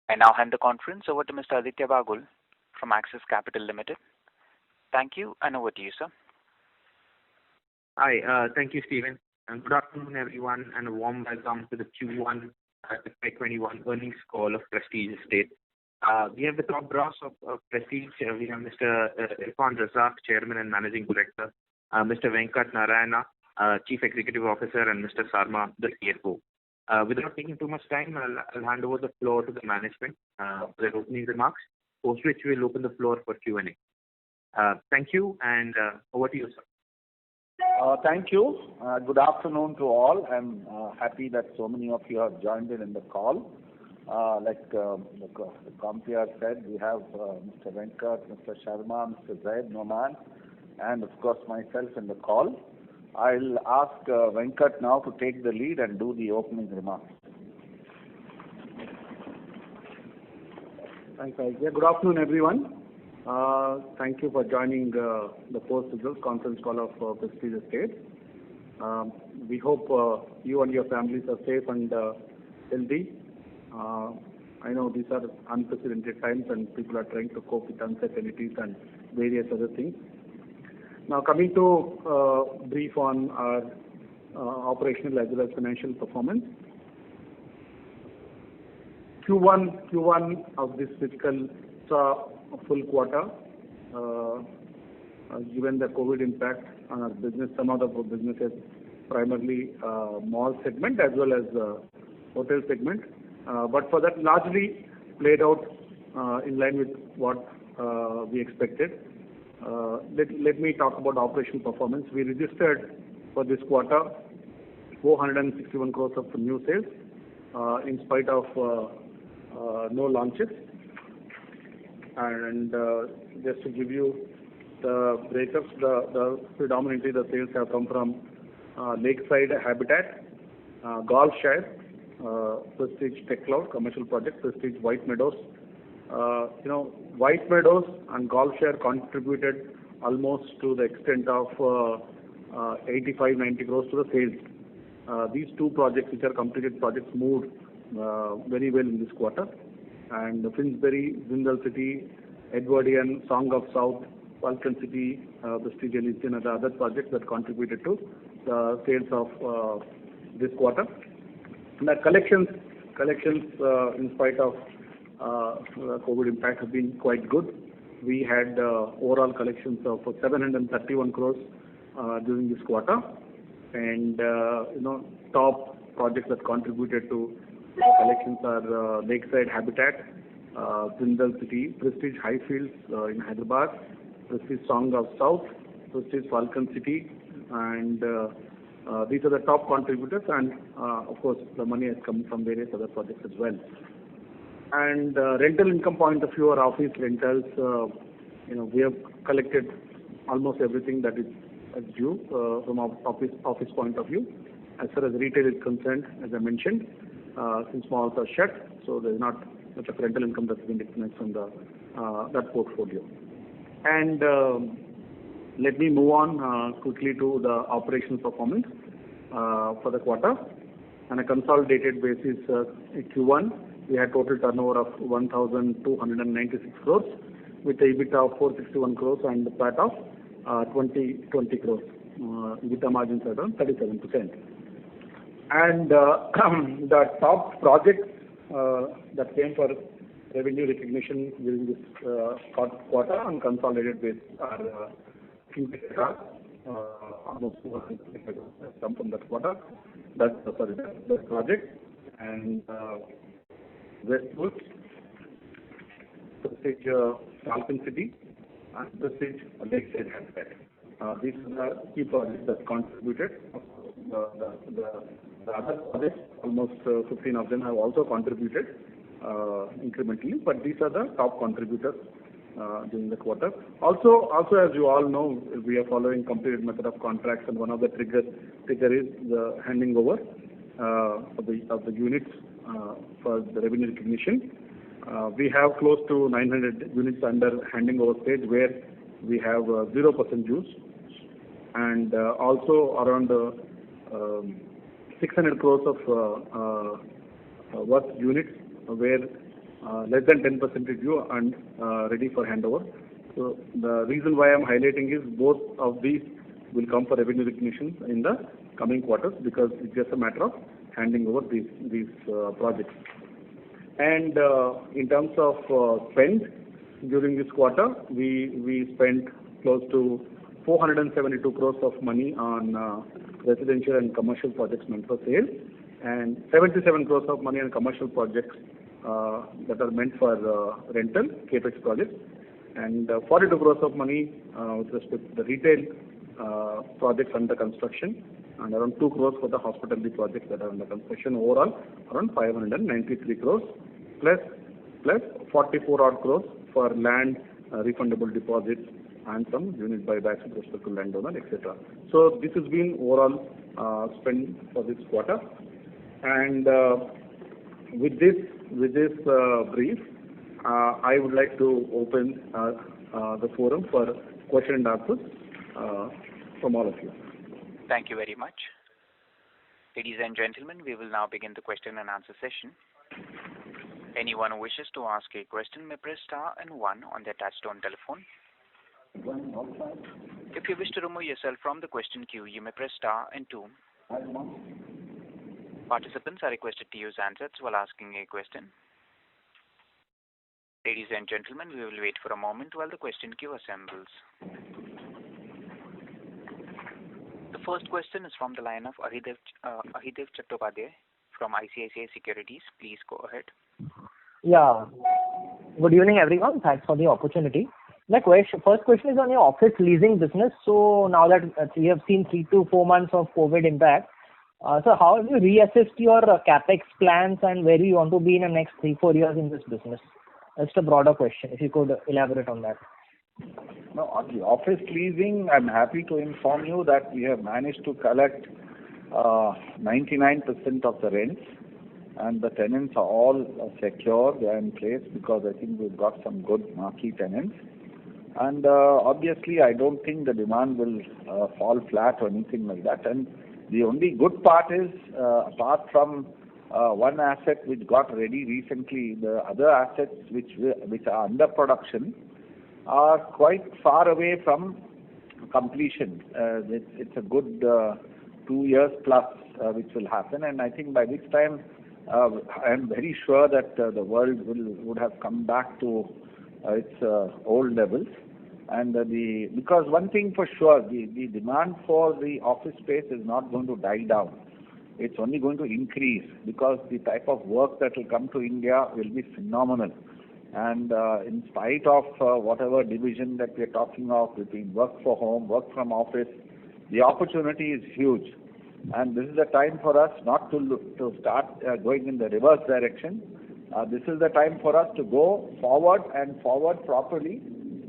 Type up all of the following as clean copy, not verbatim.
I now hand the conference over to Mr. Aditya Bagul from Axis Capital Limited. Thank you, and over to you, sir. Hi, thank you, Stephen. And good afternoon, everyone, and a warm welcome to the Q1 FY21 earnings call of Prestige Estates. We have the top brass of Prestige. We have Mr. Irfan Razack, Chairman and Managing Director, Mr. Venkat Narayana, Chief Executive Officer, and Mr. Sarma, the CFO. Without taking too much time, I'll hand over the floor to the management for their opening remarks, post which we'll open the floor for Q&A. Thank you, and over to you, sir. Thank you. Good afternoon to all. I'm happy that so many of you have joined in the call. Like the compeer said, we have Mr. Venkat, Mr. Sharma, Mr. Zaid Noman, and of course myself in the call. I'll ask Venkat now to take the lead and do the opening remarks. Thanks, Aditya. Good afternoon, everyone. Thank you for joining the post-results conference call of Prestige Estates. We hope you and your families are safe and healthy. I know these are unprecedented times and people are trying to cope with uncertainties and various other things. Now, coming to brief on our operational as well as financial performance. Q1 of this fiscal saw a full quarter. Given the COVID impact on our business, some of the businesses, primarily mall segment as well as hotel segment, but for that largely played out in line with what we expected. Let me talk about operational performance. We registered for this quarter 461 crores of new sales in spite of no launches. And just to give you the breakups, predominantly the sales have come from Lakeside Habitat, Golf Shire, Prestige Tech Cloud commercial project, Prestige White Meadows. White Meadows and Golf Shire contributed almost to the extent of 85-90 crores to the sales. These two projects, which are completed projects, moved very well in this quarter. And Finsbury, Jindal City, Edwardian, Song of South, Falcon City, Prestige Elysian, and the other projects that contributed to the sales of this quarter. And the collections in spite of COVID impact have been quite good. We had overall collections of 731 crores during this quarter, and top projects that contributed to collections are Lakeside Habitat, Jindal City, Prestige Highfields in Hyderabad, Prestige Song of South, Prestige Falcon City, and these are the top contributors. And of course, the money has come from various other projects as well. And rental income point of view, or office rentals, we have collected almost everything that is due from our office point of view. As far as retail is concerned, as I mentioned, since malls are shut, so there is not much of rental income that's been recognized from that portfolio. And let me move on quickly to the operational performance for the quarter. On a consolidated basis, in Q1, we had total turnover of 1,296 crores with a EBITDA of 461 crores and the PAT of 20 crores. EBITDA margins are around 37%. And the top projects that came for revenue recognition during this quarter on consolidated basis are almost 200 crores come from that quarter. That's the project. And Westwood, Prestige Falcon City, and Prestige Lakeside Habitat. These are the key projects that contributed. The other projects, almost 15 of them, have also contributed incrementally, but these are the top contributors during the quarter. Also, as you all know, we are following completed method of contracts, and one of the trigger is the handing over of the units for the revenue recognition. We have close to 900 units under handing over stage where we have 0% dues, and also around 600 crores of worth units where less than 10% due and ready for handover. So the reason why I'm highlighting is both of these will come for revenue recognition in the coming quarters, because it's just a matter of handing over these projects. And in terms of spend during this quarter, we spent close to 472 crores of money on residential and commercial projects meant for sale, and 77 crores of money on commercial projects that are meant for rental capex projects, and 42 crores of money with respect to the retail projects under construction, and around 2 crores for the hospitality projects that are under construction. Overall, around 593 crores, plus 44 odd crores for land refundable deposits and some unit buybacks with respect to landowner, etc. So this has been overall spend for this quarter. And with this brief, I would like to open the forum for question and answers from all of you. Thank you very much. Ladies and gentlemen, we will now begin the question and answer session. Anyone who wishes to ask a question may press star and one on their touchtone telephone. If you wish to remove yourself from the question queue, you may press star and two. Participants are requested to use handsets while asking a question. Ladies and gentlemen, we will wait for a moment while the question queue assembles. The first question is from the line of Ahidev Chattopadhyay from ICICI Securities. Please go ahead. Yeah. Good evening, everyone. Thanks for the opportunity. My first question is on your office leasing business. So now that we have seen 3 to 4 months of COVID impact, so how have you reassessed your capex plans and where you want to be in the next 3-4 years in this business? Just a broader question, if you could elaborate on that. No, on the office leasing, I'm happy to inform you that we have managed to collect 99% of the rents, and the tenants are all secure. They are in place because I think we've got some good marquee tenants. And obviously, I don't think the demand will fall flat or anything like that. And the only good part is, apart from one asset which got ready recently, the other assets which are under production are quite far away from completion. It's a good 2 years plus which will happen, and I think by this time I am very sure that the world would have come back to its old levels. And because one thing for sure, the demand for the office space is not going to die down. It's only going to increase, because the type of work that will come to India will be phenomenal. And in spite of whatever division that we are talking of between work for home, work from office, the opportunity is huge. And this is the time for us not to start going in the reverse direction. This is the time for us to go forward and forward properly.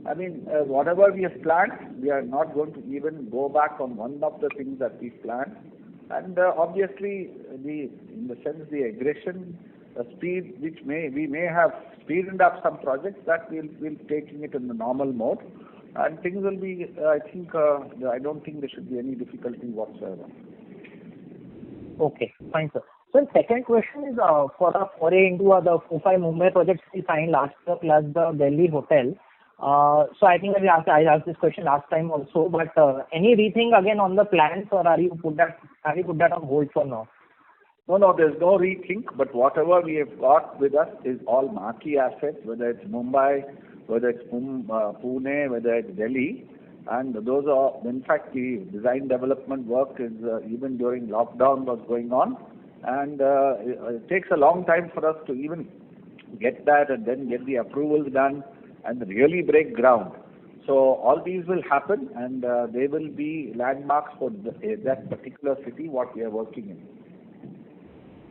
I mean, whatever we have planned, we are not going to even go back on one of the things that we planned. And obviously, in the sense, the aggression, the speed, which we may have speeded up some projects, that we'll taking it in the normal mode, and things will be. I think I don't think there should be any difficulty whatsoever. Okay, fine, sir. So the second question is for a foray into the 4-5 Mumbai projects we signed last year, plus the Delhi hotel. So I think I asked this question last time also, but any rethink again on the plans, or have you put that on hold for now? No, there's no rethink, but whatever we have got with us is all marquee assets, whether it's Mumbai, whether it's Pune, whether it's Delhi. And those are, in fact, the design development work is even during lockdown was going on. And it takes a long time for us to even get that and then get the approvals done and really break ground. So all these will happen, and they will be landmarks for that particular city what we are working in.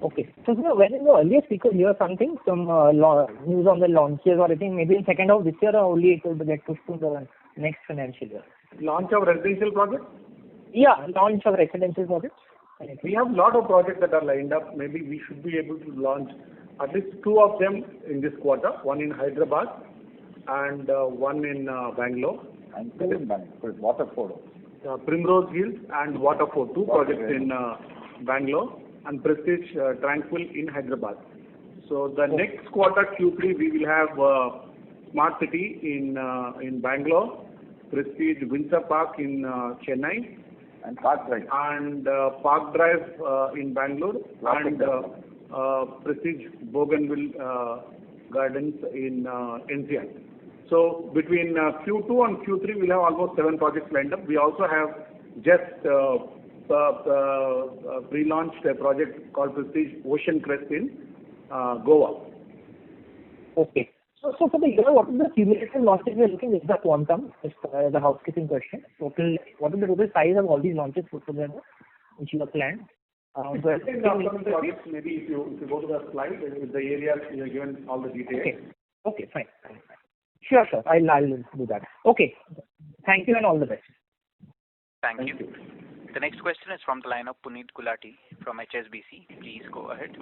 Okay. So when in the earliest we could hear something, some news on the launches, or I think maybe in second half this year, or only it will get pushed to the next financial year? Launch of residential projects? Yeah, launch of residential projects. We have a lot of projects that are lined up. Maybe we should be able to launch at least 2 of them in this quarter, one in Hyderabad and one in Bangalore. And 2 in Bangalore, Waterford. Primrose Hills and Waterford, 2 projects in Bangalore, and Prestige Tranquil in Hyderabad. So the next quarter, Q3, we will have Smart City in Bangalore, Prestige Windsor Park in Chennai, And Park Drive. and Park Drive in Bangalore, and Prestige Bougainville Gardens in NCR. So between Q2 and Q3, we'll have almost 7 projects lined up. We also have just pre-launched a project called Prestige Ocean Crest in Goa. Okay. So for the year, what is the cumulative launches we are looking at? Is the quantum? Just the housekeeping question. Total, what is the total size of all these launches put together, which you have planned? Around 12 projects, maybe if you go to the slide, with the areas, we have given all the details. Okay, fine. Sure. I'll do that. Okay. Thank you and all the best. Thank you. The next question is from the line of Puneet Gulati from HSBC. Please go ahead.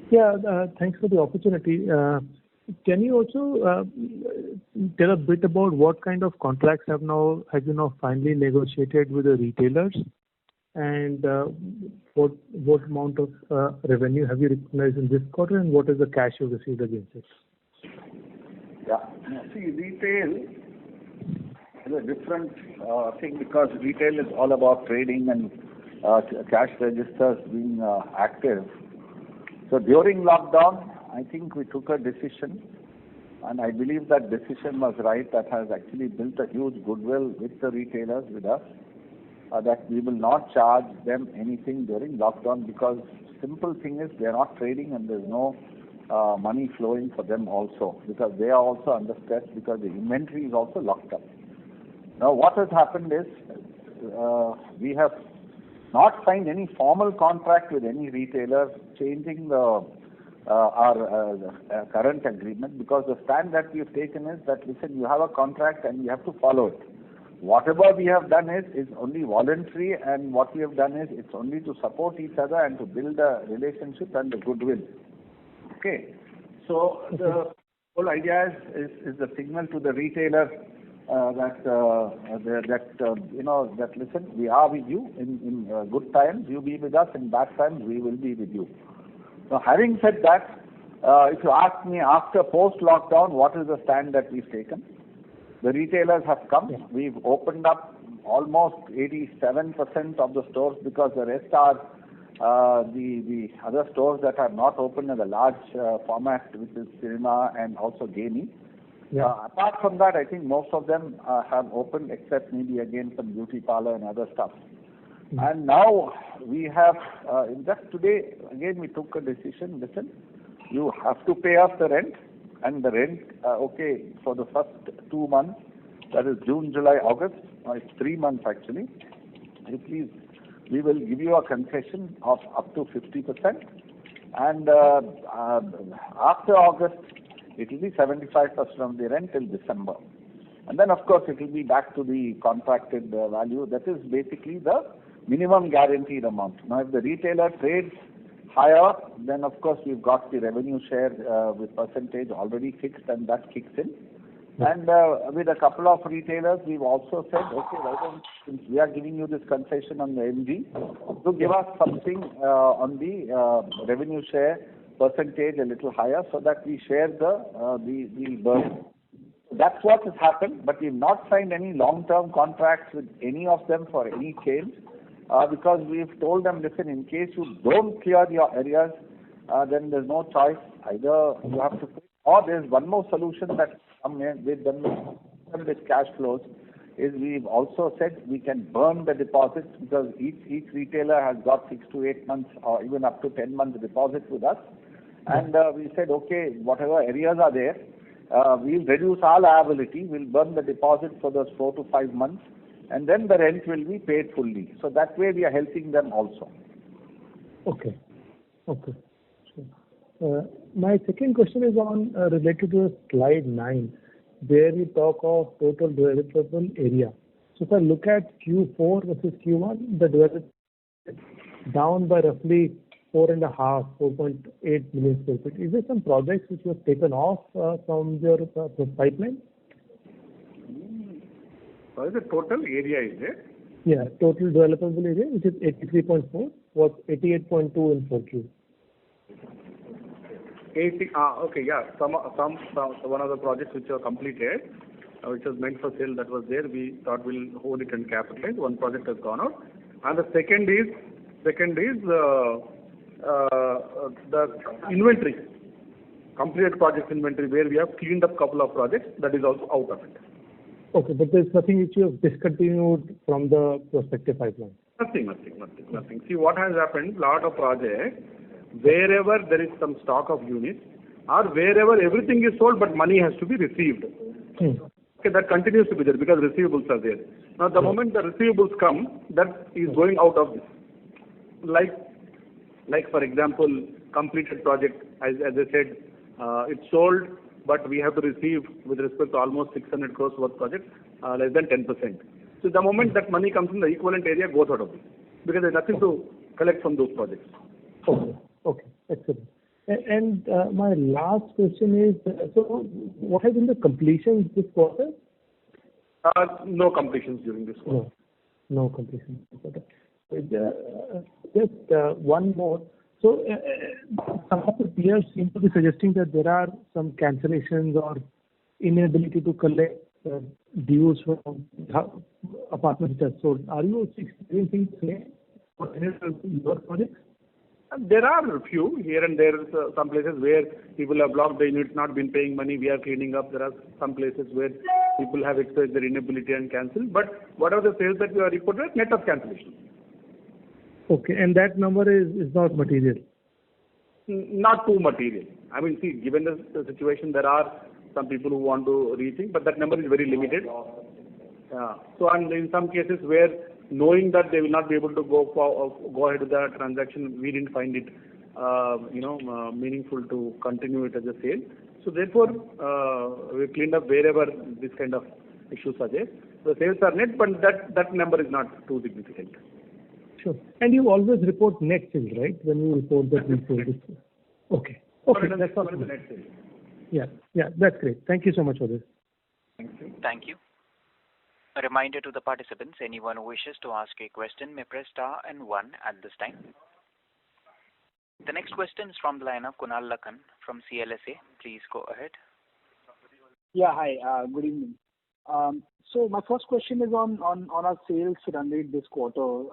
Yeah, thanks for the opportunity. Can you also tell a bit about what kind of contracts have you now finally negotiated with the retailers, and what amount of revenue have you recognized in this quarter, and what is the cash you received against it? Yeah. See, retail is a different thing, because retail is all about trading and cash registers being active. So during lockdown, I think we took a decision, and I believe that decision was right. That has actually built a huge goodwill with the retailers, with us, that we will not charge them anything during lockdown, because simple thing is they are not trading and there's no money flowing for them also, because they are also under stress, because the inventory is also locked up. Now what has happened is we have not signed any formal contract with any retailer changing our current agreement, because the stand that we have taken is that, listen, you have a contract and you have to follow it. Whatever we have done is only voluntary, and what we have done is it's only to support each other and to build a relationship and the goodwill. Okay. So the whole idea is the signal to the retailer that listen, we are with you in good times, you be with us, in bad times we will be with you. Now having said that, if you ask me after post-lockdown, what is the stand that we've taken? The retailers have come. Yeah. We've opened up almost 87% of the stores, because the rest are the other stores that are not open in the large format, which is cinema and also gaming. Yeah. Apart from that, I think most of them have opened, except maybe again some beauty parlor and other stuff. Mm-hmm. And now we have, just today, again we took a decision, listen, you have to pay us the rent, and the rent, for the first 2 months, that is June, July, August, it's 3 months actually, please, we will give you a concession of up to 50%, and after August, it will be 75% of the rent till December. And then, of course, it will be back to the contracted value. That is basically the minimum guaranteed amount. Now, if the retailer trades higher, then, of course, we've got the revenue share with percentage already fixed, and that kicks in. And with a couple of retailers, we've also said, okay, why don't, since we are giving you this concession on the MG, to give us something on the revenue share percentage a little higher, so that we share the burden. That's what has happened, but we've not signed any long-term contracts with any of them for any change, because we've told them, listen, in case you don't clear your areas, then there's no choice. Either you have to pay, or there's one more solution that with them with cash flows, is we've also said we can burn the deposits, because each retailer has got 6 to 8 months or even up to 10 months deposit with us. And we said, okay, whatever areas are there, we'll reduce our liability, we'll burn the deposit for those 4 to 5 months, and then the rent will be paid fully. So that way we are helping them also. Okay. Sure. My second question is on related to slide 9, where you talk of total developable area. So if I look at Q4 versus Q1, the development down by roughly 4.8 million square feet. Is there some projects which were taken off from your pipeline? What is the total area, is it? Yeah, total developable area, which is 83.4, was 88.2 in 4Q. Okay, yeah. Some one of the projects which are completed, which was meant for sale, that was there. We thought we'll hold it and capitalize. One project has gone out, and the second is the inventory, completed project inventory, where we have cleaned up couple of projects. That is also out of it. Okay, but there's nothing which you have discontinued from the prospective pipeline. Nothing. See, what has happened, lot of projects, wherever there is some stock of units, or wherever everything is sold but money has to be received. Okay, that continues to be there because receivables are there. Now, the moment the receivables come, that is going out of this. Like for example, completed project, as I said, it's sold, but we have to receive with respect to almost 600 crores worth project, less than 10%. So the moment that money comes in, the equivalent area goes out of it, because there's nothing to collect from those projects. Okay, excellent. And my last question is, so what has been the completions this quarter? No completions during this quarter. No completions this quarter. Just one more. So some of the peers seem to be suggesting that there are some cancellations or inability to collect dues from apartments that are sold. Are you experiencing the same for any of your projects? There are a few here and there. Some places where people have blocked the units, not been paying money. We are cleaning up. There are some places where people have expressed their inability and cancelled. But what are the sales that we are reported? Net of cancellation. Okay, and that number is not material. Not too material. I mean, see, given the situation, there are some people who want to rethink, but that number is very limited. So, and in some cases where knowing that they will not be able to go ahead with the transaction, we didn't find it, meaningful to continue it as a sale. So therefore, we cleaned up wherever this kind of issues are there. The sales are net, but that number is not too significant. Sure. And you always report net sales, right? When you report that we sold it. Okay. That's all. Net sales. Yeah, that's great. Thank you so much for this. Thank you. A reminder to the participants, anyone who wishes to ask a question may press star and 1 at this time. The next question is from the line of Kunal Lakhan from CLSA. Please go ahead. Yeah, hi. Good evening. So my first question is on our sales run rate this quarter.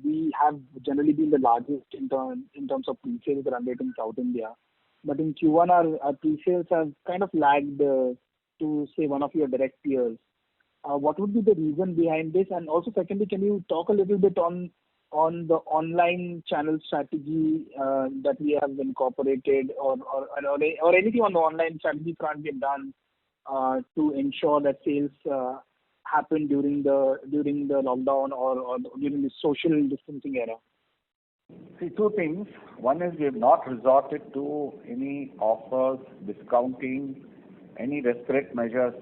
We have generally been the largest in terms of pre-sales run rate in South India. But in Q1, our pre-sales have kind of lagged to, say, one of your direct peers. What would be the reason behind this? And also, secondly, can you talk a little bit on the online channel strategy that we have incorporated, or anything on the online strategy front we have done to ensure that sales happen during the lockdown or during the social distancing era? See, two things. One is we have not resorted to any offers, discounting, any desperate measures.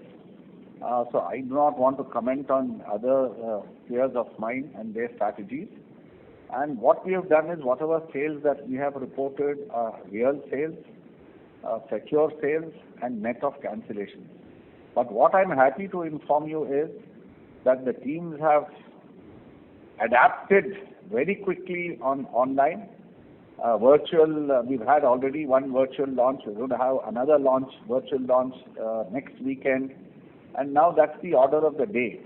So I do not want to comment on other peers of mine and their strategies. And what we have done is whatever sales that we have reported are real sales, secure sales, and net of cancellations. But what I'm happy to inform you is that the teams have adapted very quickly on online. Virtual, we've had already one virtual launch. We're going to have another virtual launch next weekend. And now that's the order of the day.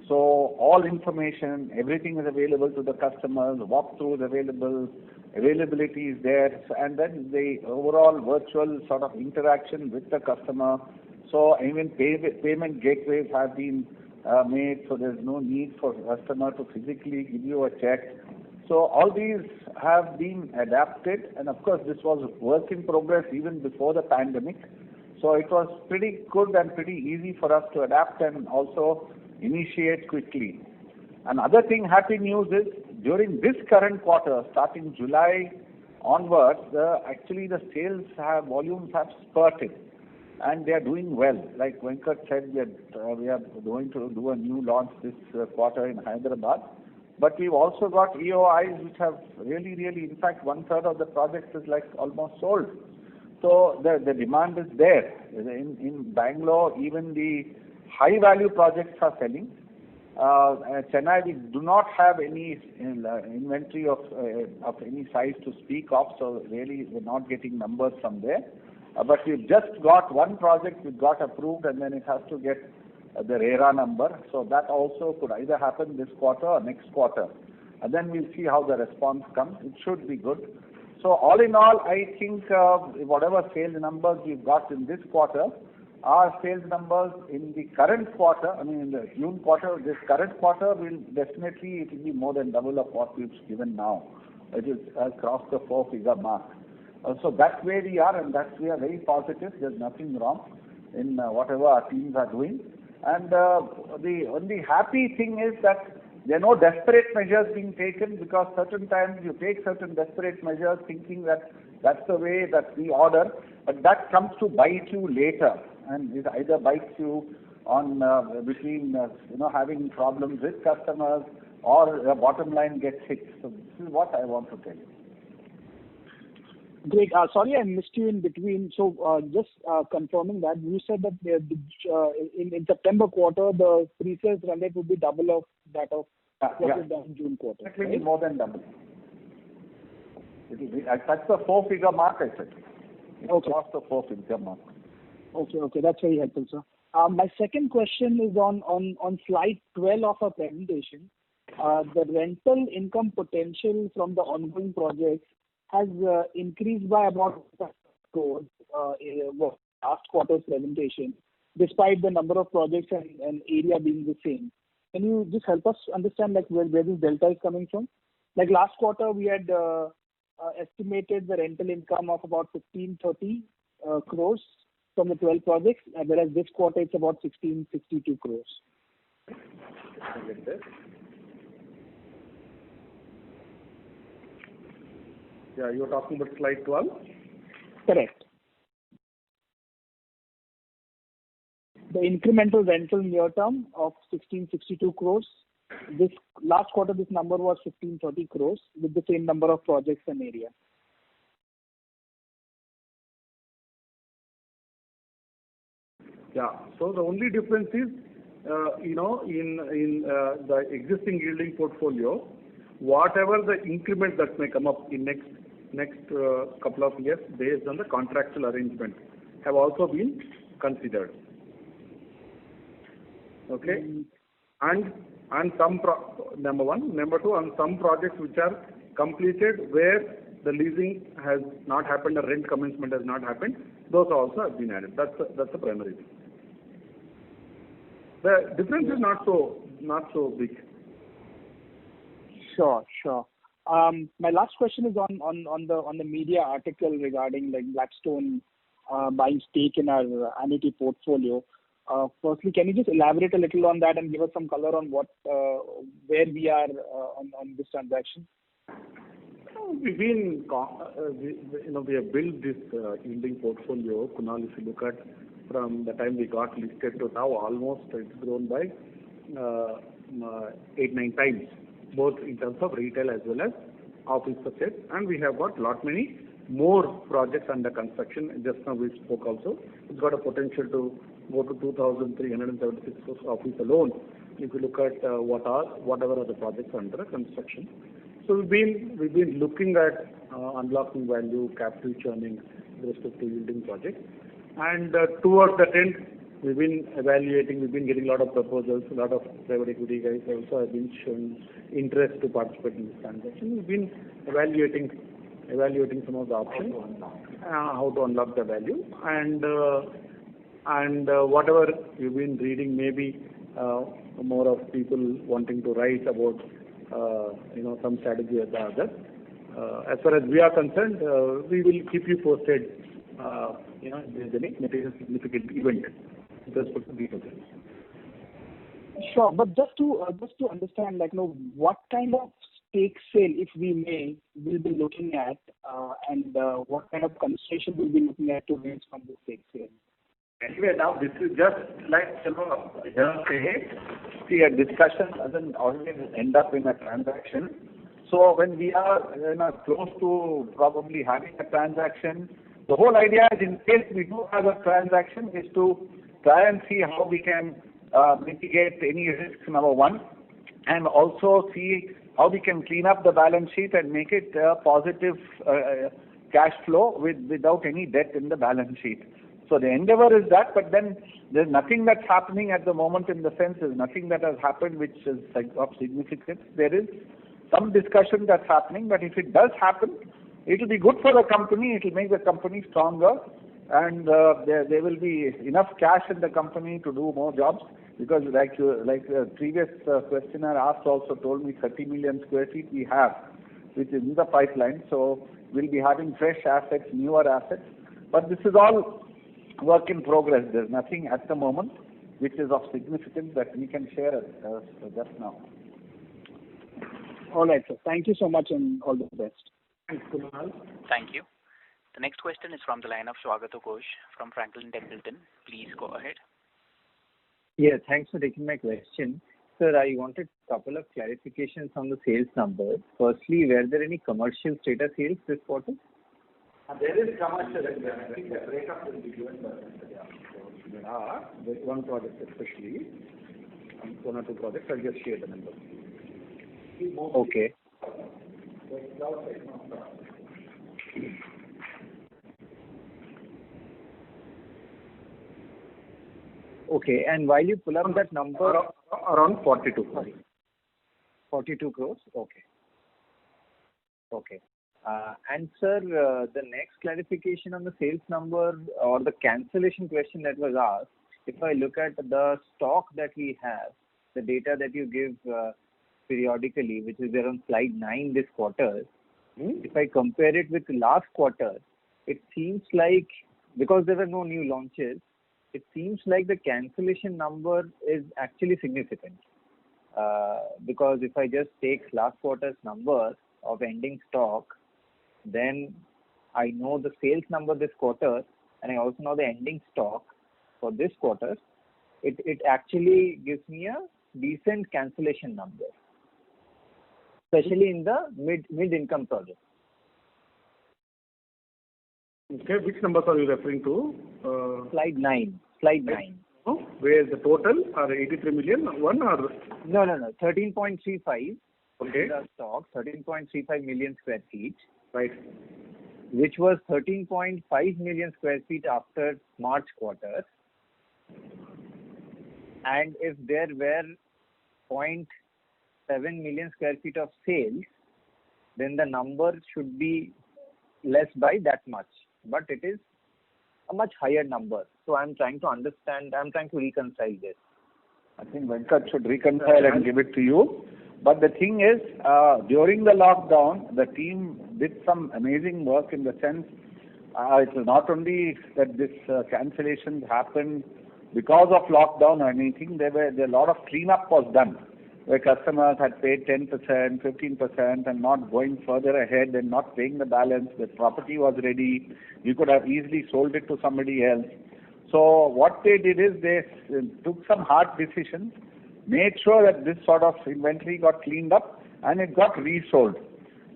So all information, everything is available to the customers, walkthrough is available, availability is there, and then the overall virtual sort of interaction with the customer. So even payment gateways have been made, so there's no need for customer to physically give you a check. So all these have been adapted, and of course this was work in progress even before the pandemic. So it was pretty good and pretty easy for us to adapt and also initiate quickly. Another thing, happy news is during this current quarter, starting July onwards, actually the sales volumes have spurted and they are doing well. Like Venkat said, we are going to do a new launch this quarter in Hyderabad. But we've also got EOIs which have really, in fact, 1/3 of the project is like almost sold. So the demand is there. In Bangalore, even the high value projects are selling. Chennai, we do not have any inventory of any size to speak of, so really we're not getting numbers from there. But we've just got one project which got approved, and then it has to get the RERA number. So that also could either happen this quarter or next quarter. And then we'll see how the response comes. It should be good. So all in all, I think whatever sales numbers we've got in this quarter, our sales numbers in the current quarter, I mean in the June quarter, this current quarter will definitely, it will be more than double of what we've given now. It is crossed the 4-figure mark. So that's where we are, and we are very positive. There's nothing wrong in whatever our teams are doing. And the only happy thing is that there are no desperate measures being taken, because certain times you take certain desperate measures thinking that that's the way that we order, but that comes to bite you later, and it either bites you on between having problems with customers, or the bottom line gets hit. So this is what I want to tell you. Great. Sorry, I missed you in between. So just confirming that you said that in September quarter the pre-sales run rate would be double of that of what was done in June quarter. It will be more than double. It will be, that's the 4-figure mark, I said. Okay. Cross the 4-figure mark. Okay, that's very helpful, sir. My second question is on slide 12 of our presentation. The rental income potential from the ongoing projects has increased by about crores last quarter's presentation, despite the number of projects and area being the same. Can you just help us understand where this delta is coming from? Like last quarter, we had estimated the rental income of about 1530 crores from the 12 projects, whereas this quarter it's about 1662 crores. Yeah, you're talking about slide 12? Correct. The incremental rental near term of 1662 crores. This last quarter, this number was 1530 crores with the same number of projects and area. Yeah. So the only difference is, in the existing yielding portfolio, whatever the increment that may come up in next couple of years based on the contractual arrangement have also been considered. Okay, and some number one, number two, on some projects which are completed where the leasing has not happened or rent commencement has not happened, those also have been added. That's the primary thing. The difference is not so big. Sure. My last question is on the media article regarding Blackstone buying stake in our annuity portfolio. Firstly, can you just elaborate a little on that and give us some color on where we are on this transaction? We've been, we have built this yielding portfolio. Kunal, if you look at from the time we got listed to now, almost it's grown by 8-9 times, both in terms of retail as well as office assets, and we have got many more projects under construction. Just now we spoke also. It's got a potential to go to 2,376 office alone. If you look at whatever are the projects under construction. So we've been looking at unlocking value, capital churning with respect to yielding projects, and towards that end, we've been evaluating. We've been getting a lot of proposals. A lot of private equity guys also have been showing interest to participate in this transaction. We've been evaluating some of the options, how to unlock the value, and whatever you've been reading, maybe more of people wanting to write about some strategy or the other. As far as we are concerned, we will keep you posted. If there's any material significant event with respect to these projects. Sure, but just to understand, what kind of stake sale, if we may, we'll be looking at, and what kind of concession we'll be looking at to raise from the stake sale. Anyway, now this is just see, a discussion doesn't always end up in a transaction. So when we are close to probably having a transaction, the whole idea is, in case we do have a transaction, is to try and see how we can mitigate any risks, number one, and also see how we can clean up the balance sheet and make it positive cash flow without any debt in the balance sheet. So the endeavor is that, but then there's nothing that's happening at the moment, in the sense there's nothing that has happened which is of significance. There is some discussion that's happening, but if it does happen, it will be good for the company, it will make the company stronger, and there will be enough cash in the company to do more jobs, because like the previous questioner asked, also told me 30 million square feet we have, which is in the pipeline. So we'll be having fresh assets, newer assets. But this is all work in progress. There's nothing at the moment which is of significance that we can share just now. All right, sir. Thank you so much and all the best. Thanks, Kunal. Thank you. The next question is from the line of Swagato Ghosh from Franklin Templeton. Please go ahead. Yeah, thanks for taking my question. Sir, I wanted a couple of clarifications on the sales numbers. Firstly, were there any commercial strata sales this quarter? There is commercial, I think the breakup will be given by there's one project especially, and one or two projects. I'll just share the numbers. Okay. Okay, and while you pull up that number... Around 42 crores. 42 crores? Okay. Okay. And sir, the next clarification on the sales number or the cancellation question that was asked, if I look at the stock that we have, the data that you give periodically, which is there on slide 9 this quarter, if I compare it with last quarter, it seems like, because there were no new launches, it seems like the cancellation number is actually significant. Because if I just take last quarter's number of ending stock, then I know the sales number this quarter, and I also know the ending stock for this quarter. It actually gives me a decent cancellation number, especially in the mid-income projects. Okay, which numbers are you referring to? Slide 9. Slide 9. Oh, where the total are 83 million, one or? No. 13.35. Okay. The stock, 13.35 million square feet. Right. Which was 13.5 million square feet after March quarter. And if there were 0.7 million square feet of sales, then the number should be less by that much. But it is a much higher number. So I'm trying to understand, I'm trying to reconcile this. I think Venkat should reconcile and give it to you. But the thing is, during the lockdown, the team did some amazing work, in the sense, it was not only that this cancellation happened because of lockdown or anything. There a lot of cleanup was done, where customers had paid 10%, 15% and not going further ahead and not paying the balance. The property was ready. You could have easily sold it to somebody else. So what they did is they took some hard decisions, made sure that this sort of inventory got cleaned up and it got resold.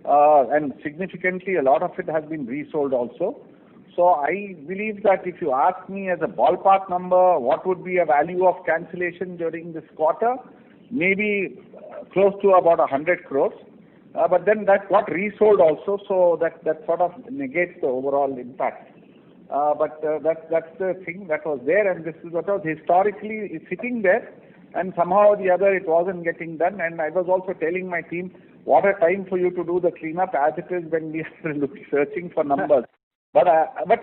And significantly, a lot of it has been resold also. So I believe that if you ask me as a ballpark number, what would be a value of cancellation during this quarter? Maybe close to about 100 crores. But then that got resold also, so that sort of negates the overall impact. But that's the thing that was there, and this is what was historically sitting there, and somehow or the other it wasn't getting done. And I was also telling my team, what a time for you to do the cleanup, as it is when we are searching for numbers. But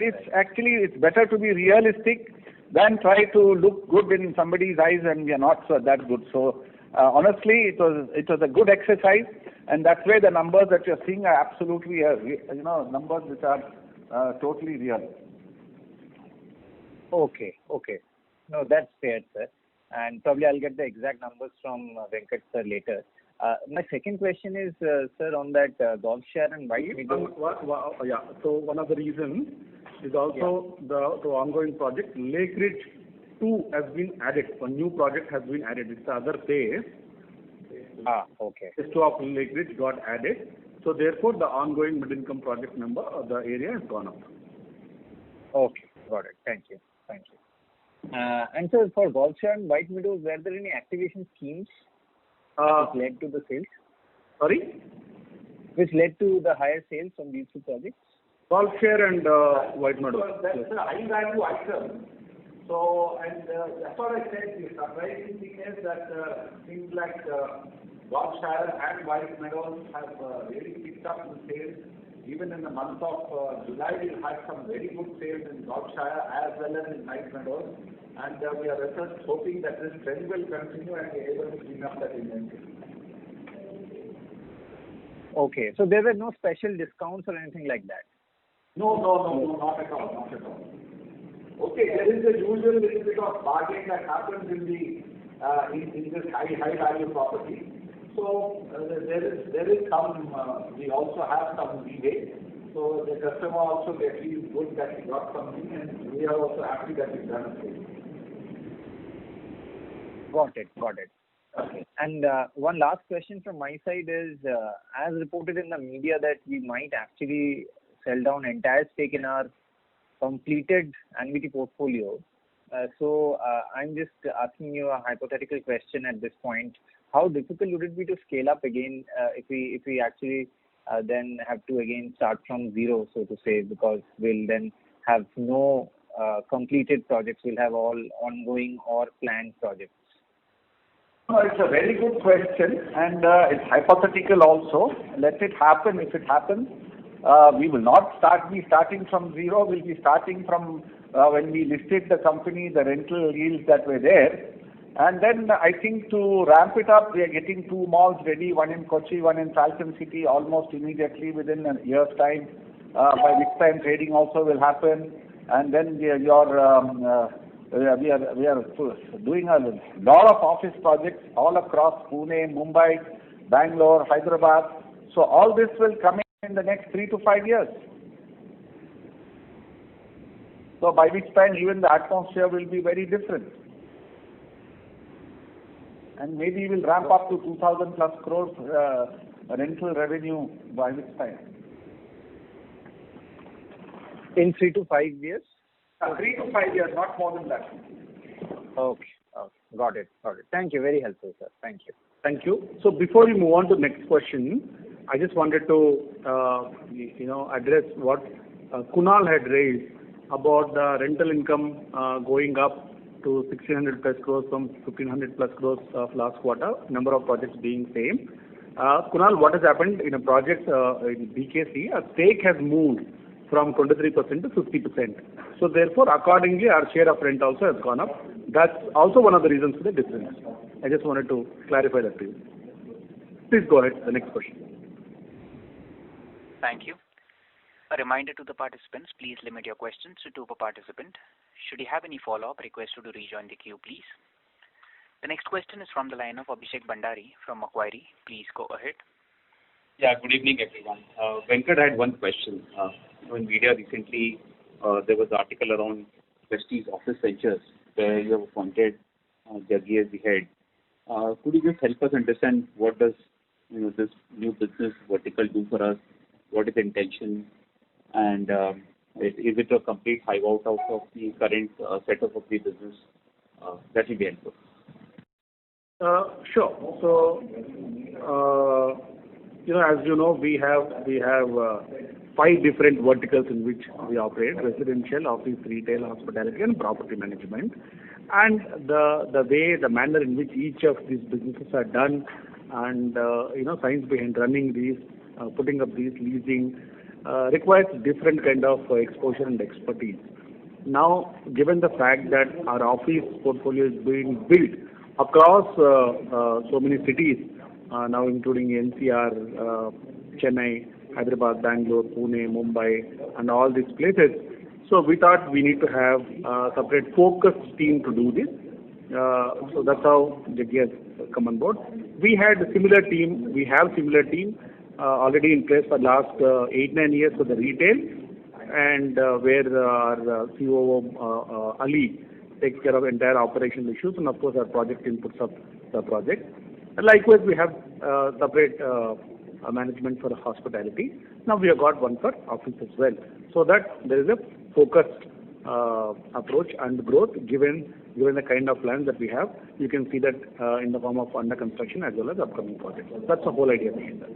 it's better to be realistic than try to look good in somebody's eyes and we are not that good. So honestly, it was a good exercise, and that's why the numbers that you're seeing are absolutely numbers which are totally real. Okay. No, that's fair, sir. And probably I'll get the exact numbers from Venkat sir later. My second question is, sir, on that Golf Share and White Meadow. Yeah. So one of the reasons is also the ongoing project. Lake Ridge 2 has been added. A new project has been added. It's the other phase. Okay. Phase 2 of Lake Ridge got added. So therefore, the ongoing mid-income project number of the area has gone up. Okay. Got it. Thank you. And sir, for Golfshire and White Meadows, were there any activation schemes which led to the sales? Sorry? Which led to the higher sales from these two projects? Golfshire and White Meadows. So that's a high value item. So, and that's what I said, the surprising thing is that things like Golfshire and White Meadows have really picked up the sales. Even in the month of July, we had some very good sales in Golfshire as well as in White Meadows. And we are just hoping that this trend will continue and be able to clean up that inventory. Okay, so there were no special discounts or anything like that? No, not at all, not at all. Okay, there is the usual little bit of bargain that happens in the in this high value property. So there is some. We also have some leeway. So the customer also feels good that he got something, and we are also happy that we've done it. Got it. Okay. And one last question from my side is, as reported in the media, that we might actually sell down entire stake in our completed annuity portfolio. So I'm just asking you a hypothetical question at this point. How difficult would it be to scale up again if we actually then have to again start from zero, so to say, because we'll then have no completed projects, we'll have all ongoing or planned projects? No, it's a very good question, and it's hypothetical also. Let it happen. If it happens, we will not be starting from zero. We'll be starting from when we listed the company, the rental yields that were there. And then I think to ramp it up, we are getting 2 malls ready, one in Kochi, one in Falcon City, almost immediately within a year's time, by which time trading also will happen. And then we are doing a lot of office projects all across Pune, Mumbai, Bangalore, Hyderabad. So all this will come in the next 3 to 5 years. So by which time even the atmosphere will be very different. And maybe we'll ramp up to 2,000 plus crores rental revenue by which time? In 3 to 5 years? 3 to 5 years, not more than that. Okay. Got it. Thank you. Very helpful, sir. Thank you. Thank you. So before we move on to the next question, I just wanted to address what Kunal had raised about the rental income going up to 1,600 plus crores from 1,500 plus crores of last quarter, number of projects being same. Kunal, what has happened in a project in BKC, a stake has moved from 23% to 50%. So therefore, accordingly, our share of rent also has gone up. That's also one of the reasons for the difference. I just wanted to clarify that to you. Please go ahead, the next question. Thank you. A reminder to the participants, please limit your questions to 2 per participant. Should you have any follow-up, request you to rejoin the queue, please. The next question is from the line of Abhishek Bhandari from Macquarie. Please go ahead. Yeah, good evening, everyone. Venkat, I had one question. In media recently, there was an article around Prestige Office Ventures where you have appointed Jaggi as the head. Could you just help us understand what does this new business vertical do for us? What is the intention? And is it a complete hive out of the current setup of the business? That will be helpful. Sure. So, as you know, we have 5 different verticals in which we operate: residential, office, retail, hospitality, and property management. And the manner in which each of these businesses are done, and science behind running these, putting up these, leasing, requires different kind of exposure and expertise. Now, given the fact that our office portfolio is being built across so many cities, now including NCR, Chennai, Hyderabad, Bangalore, Pune, Mumbai, and all these places, so we thought we need to have a separate focused team to do this. So that's how Jaggi has come on board. We have similar team already in place for last 8-9 years for the retail, and where our COO Ali takes care of entire operational issues, and of course our project team puts up the project. And likewise, we have separate management for the hospitality. Now we have got one for office as well, so that there is a focused approach and growth given the kind of plans that we have. You can see that in the form of under construction as well as upcoming projects. That's the whole idea behind that.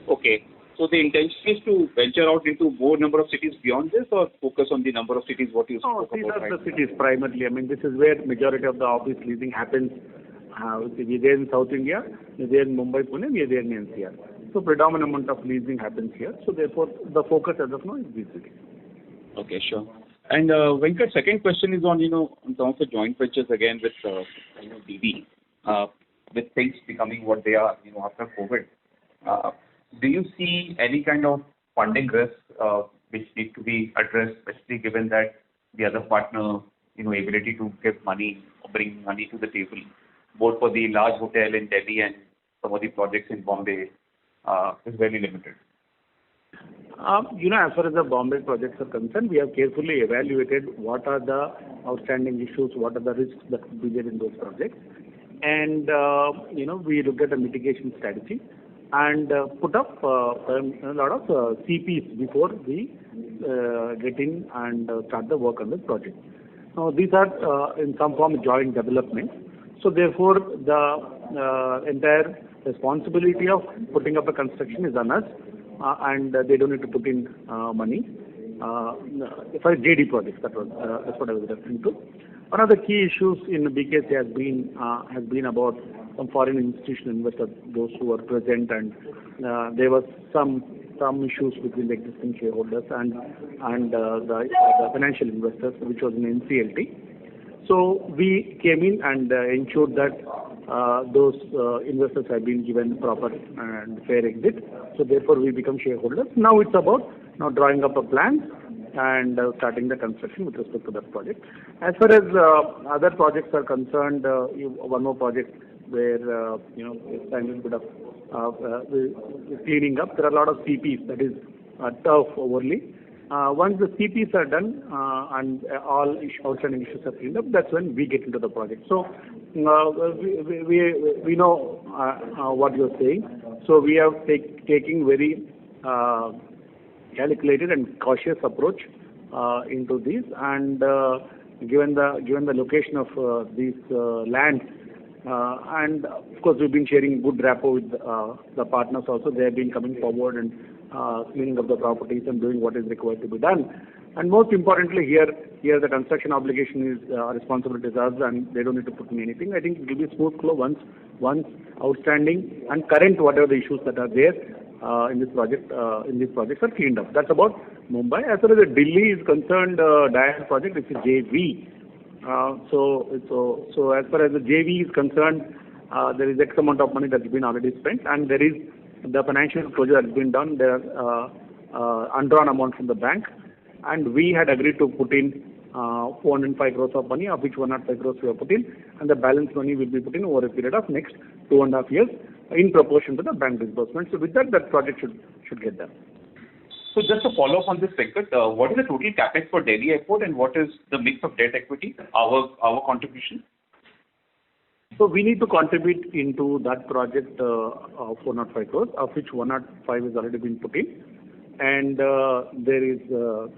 Okay. So the intention is to venture out into more number of cities beyond this, or focus on the number of cities what you spoke These about? are the cities primarily. I mean, this is where majority of the office leasing happens. We're there in South India, we're there in Mumbai, Pune, we're there in NCR. So predominant amount of leasing happens here. So therefore, the focus as of now is these cities. Okay, sure. And Venkat, second question is on, in terms of joint ventures again with, DB, with things becoming what they are, after COVID. Do you see any kind of funding risk which need to be addressed, especially given that the other partner, ability to give money or bring money to the table, both for the large hotel in Delhi and some of the projects in Bombay, is very limited? As far as the Bombay projects are concerned, we have carefully evaluated what are the outstanding issues, what are the risks that could be there in those projects. And, we looked at a mitigation strategy and put up a lot of CPs before we get in and start the work on the project. Now, these are in some form joint development. So therefore, the entire responsibility of putting up a construction is on us, and they don't need to put in money. For JD projects, that's what I was referring to. One of the key issues in BKC has been about some foreign institutional investors, those who were present, and there was some issues between the existing shareholders and the financial investors, which was in NCLT. So we came in and ensured that those investors have been given proper and fair exit. So therefore, we become shareholders. Now it's about drawing up a plan and starting the construction with respect to that project. As far as other projects are concerned, one more project where it's time a bit of cleaning up. There are a lot of CPs, that is turf overlay. Once the CPs are done and all outstanding issues are cleaned up, that's when we get into the project. So we know what you're saying. So we are taking very calculated and cautious approach into these, and given the location of these lands, and of course we've been sharing good rapport with the partners also. They have been coming forward and cleaning up the properties and doing what is required to be done. And most importantly, here the construction obligation is responsibility is us, and they don't need to put in anything. I think it will be smooth flow once outstanding and current whatever the issues that are there in these projects are cleaned up. That's about Mumbai. As far as the Delhi is concerned, DIAL project, it's a JV. So as far as the JV is concerned, there is X amount of money that's been already spent, and there is the financial closure that's been done. There are undrawn amount from the bank, and we had agreed to put in 405 crores of money, of which 105 crores we have put in, and the balance money will be put in over a period of next 2.5 years in proportion to the bank disbursement. So with that project should get done. So just to follow up on this, Venkat, what is the total capex for Delhi Airport, and what is the mix of debt equity, our contribution? So we need to contribute into that project of 405 crores, of which 105 has already been put in, and there is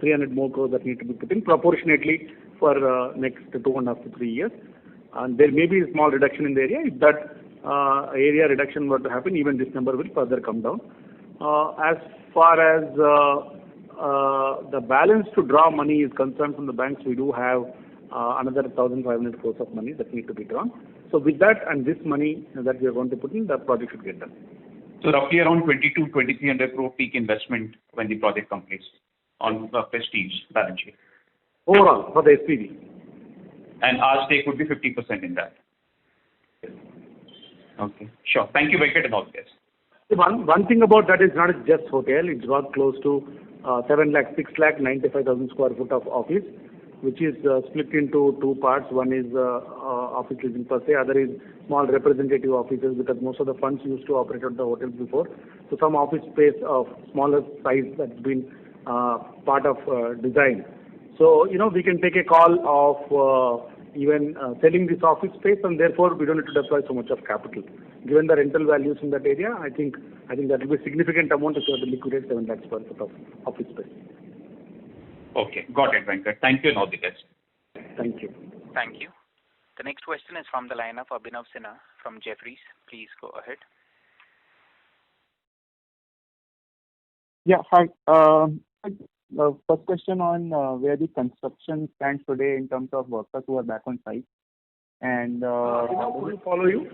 300 more crores that need to be put in proportionately for next 2.5 to 3 years. And there may be a small reduction in the area. If that area reduction were to happen, even this number will further come down. As far as the balance to draw money is concerned from the banks, we do have another 1,500 crores of money that need to be drawn. So with that and this money that we are going to put in, the project should get done. So roughly around 2,300 crore peak investment when the project completes on the Prestige balance sheet. Overall for the SPV. And our stake would be 50% in that. Okay, sure. Thank you, Venkat, and all the best. One thing about that is not just hotel. It's got close to 6,95,000 square foot of office, which is split into two parts. One is office leasing per se, other is small representative offices, because most of the funds used to operate at the hotels before. So some office space of smaller size that's been part of design. So, we can take a call of even selling this office space, and therefore we don't need to deploy so much of capital. Given the rental values in that area, I think that will be a significant amount if you have to liquidate 7 lakh square foot of office space. Okay, got it, Venkat. Thank you and all the best. Thank you. Thank you. The next question is from the line of Abhinav Sinha from Jefferies. Please go ahead. Yeah, hi. First question on where the construction stands today in terms of workers who are back on site. And Could you follow you?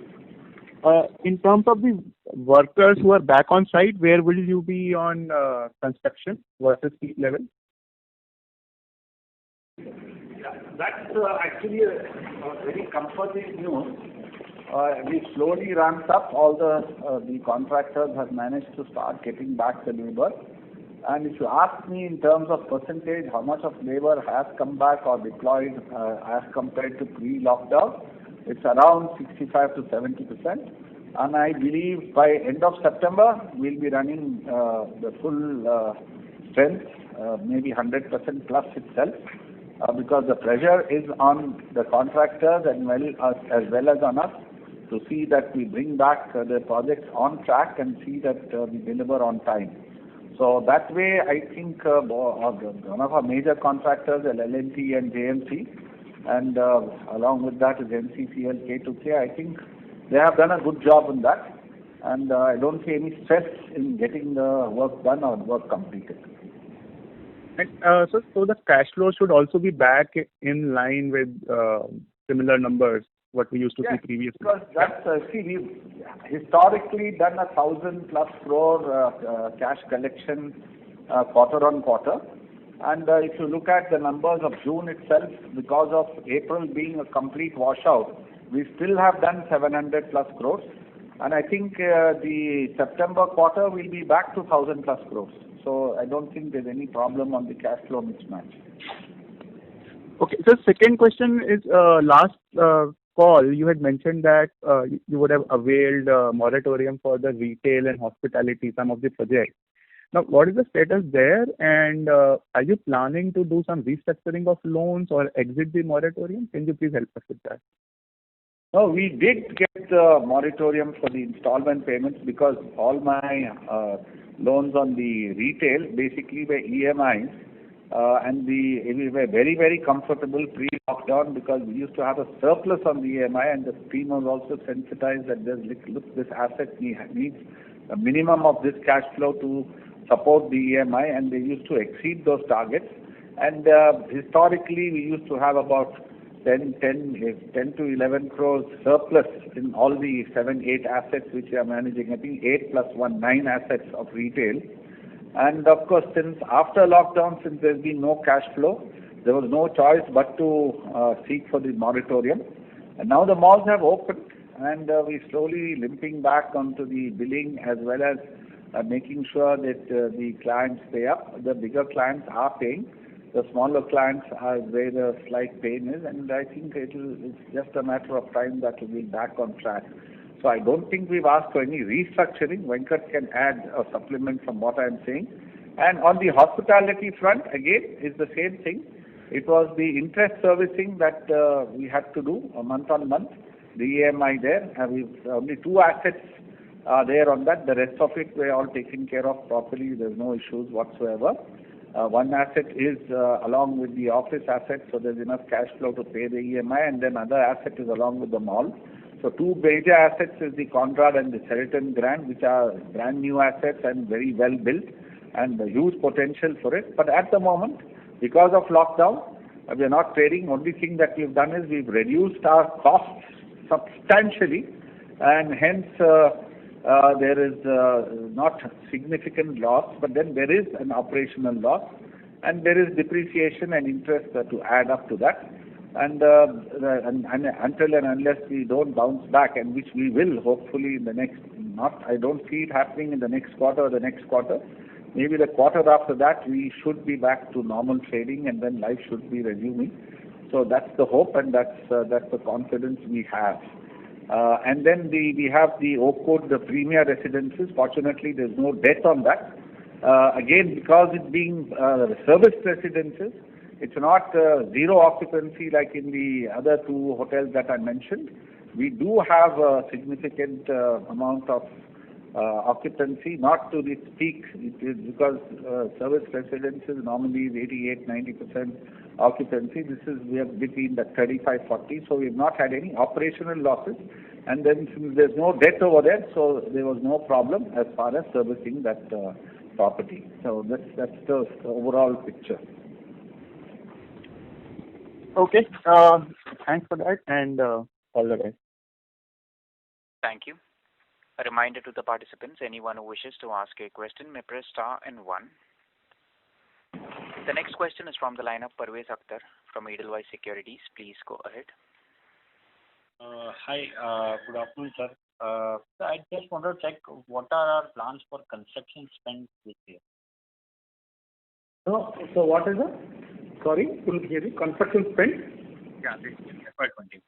in terms of the workers who are back on site, where will you be on construction versus peak level? That's actually a very comforting news. We slowly ramped up. All the contractors have managed to start getting back the labor. And if you ask me in terms of percentage, how much of labor has come back or deployed as compared to pre-lockdown, it's around 65 to 70%. And I believe by end of September, we'll be running the full strength, maybe 100% plus itself. Because the pressure is on the contractors as well as on us to see that we bring back the projects on track and see that we deliver on time. So that way, I think one of our major contractors, L&T and JMC, and along with that is NCCL, K2K, I think they have done a good job on that. And I don't see any stress in getting the work done or work completed. And so the cash flow should also be back in line with similar numbers what we used to see previously. Because that's we've historically done 1,000+ crore cash collection quarter on quarter. And if you look at the numbers of June itself, because of April being a complete washout, we still have done 700+ crores. And I think the September quarter will be back to 1,000+ crores. So I don't think there's any problem on the cash flow mismatch. Okay, so second question is last call you had mentioned that you would have availed moratorium for the retail and hospitality, some of the projects. Now, what is the status there, and are you planning to do some restructuring of loans or exit the moratorium? Can you please help us with that? No, we did get the moratorium for the installment payments because all my loans on the retail basically were EMIs, and we were very, very comfortable pre-lockdown because we used to have a surplus on the EMI, and the team was also sensitized that this asset needs a minimum of this cash flow to support the EMI, and they used to exceed those targets. And historically, we used to have about 10 to 11 crores surplus in all the 7-8 assets which we are managing. I think 8 plus 1, 9 assets of retail. And of course, since after lockdown, since there's been no cash flow, there was no choice but to seek for the moratorium. And now the malls have opened, and we're slowly limping back onto the billing as well as making sure that the clients pay up. The bigger clients are paying. The smaller clients are where the slight pain is, and I think it's just a matter of time that we'll be back on track. So I don't think we've asked for any restructuring. Venkat can add a supplement from what I'm saying. And on the hospitality front, again, it's the same thing. It was the interest servicing that we had to do month on month, the EMI there. We've only 2 assets there on that. The rest of it we're all taken care of properly. There's no issues whatsoever. One asset is along with the office asset, so there's enough cash flow to pay the EMI, and then other asset is along with the mall. So 2 major assets is the Conrad and the Sheraton Grand, which are brand new assets and very well built, and a huge potential for it. But at the moment, because of lockdown, we are not trading. Only thing that we've done is we've reduced our costs substantially, and hence there is not significant loss, but then there is an operational loss, and there is depreciation and interest to add up to that. And until and unless we don't bounce back, and which we will hopefully in the next, I don't see it happening in the next quarter or the next quarter. Maybe the quarter after that, we should be back to normal trading, and then life should be resuming. So that's the hope, and that's the confidence we have. And then we have the Oakwood, the premier residences. Fortunately, there's no debt on that. Again, because it being serviced residences, it's not zero occupancy like in the other 2 hotels that I mentioned. We do have a significant amount of occupancy, not to its peak. It is because service residences normally is 88-90% occupancy. We are between the 35-40, so we have not had any operational losses. And then since there's no debt over there, so there was no problem as far as servicing that property. So that's the overall picture. Okay. Thanks for that, and all the best. Thank you. A reminder to the participants, anyone who wishes to ask a question may press star and one. The next question is from the line of Parvez Akhtar from Edelweiss Securities. Please go ahead. Hi, good afternoon, sir. I just want to check what are our plans for construction spend this year? So what is it? Sorry, couldn't hear you. Construction spend? Yeah, this year, FY20.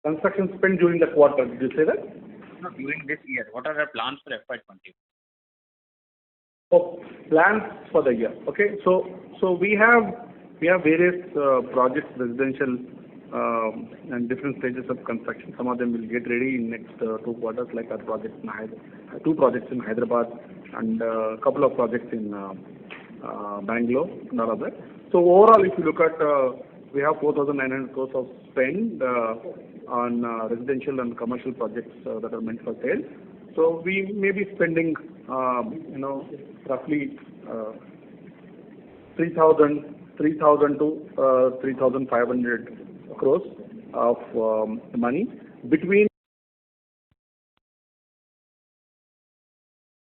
Construction spend during the quarter, did you say that? No, during this year. What are our plans for FY20? Oh, plans for the year. Okay, so we have various projects, residential, and different stages of construction. Some of them will get ready in next 2 quarters, like our project in 2 projects in Hyderabad and a couple of projects in Bangalore, none of that. So overall, if you look at, we have 4,900 crores of spend on residential and commercial projects that are meant for sale. So we may be spending, roughly 3,000 to 3,500 crores of money between